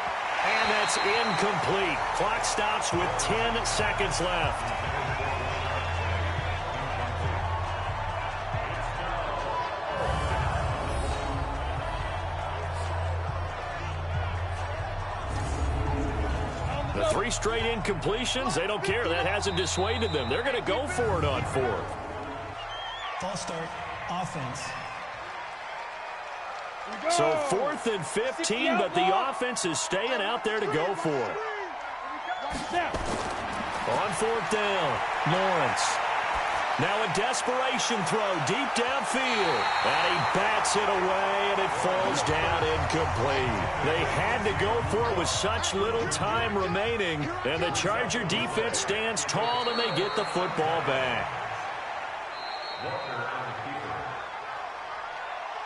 And that's incomplete. Clock stops with 10 seconds left. The 3 straight incompletions, they don't care. That hasn't dissuaded them. They're going to go for it on 4th. False start, offense. So 4th and 15, but the offense is staying out there to go for it. On 4th down, Lawrence. Now a desperation throw deep downfield. And he bats it away, and it falls down incomplete. They had to go for it with such little time remaining. And the Charger defense stands tall, and they get the football back.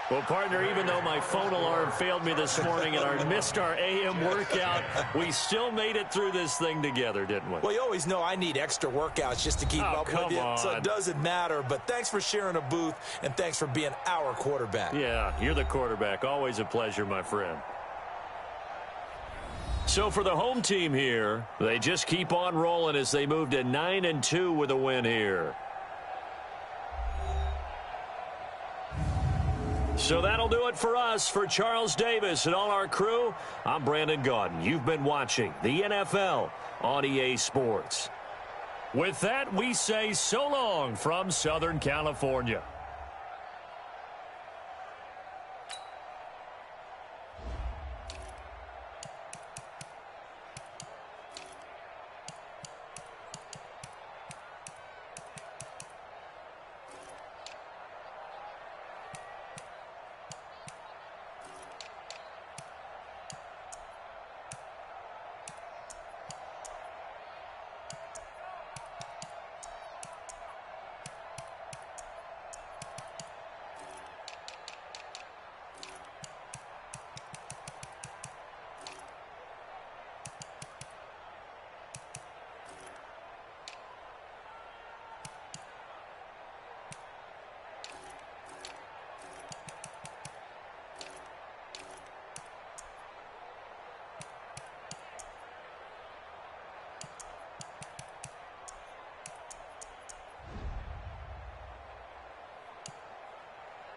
Well, partner, even though my phone alarm failed me this morning and I missed our AM workout, we still made it through this thing together, didn't we? Well, you always know I need extra workouts just to keep up with you, so it doesn't matter. But thanks for sharing a booth, and thanks for being our quarterback. Yeah, you're the quarterback. Always a pleasure, my friend. So for the home team here, they just keep on rolling as they move to 9-2 with a win here. So that'll do it for us. For Charles Davis and all our crew, I'm Brandon Gaudin. You've been watching the NFL on EA Sports. With that, we say so long from Southern California.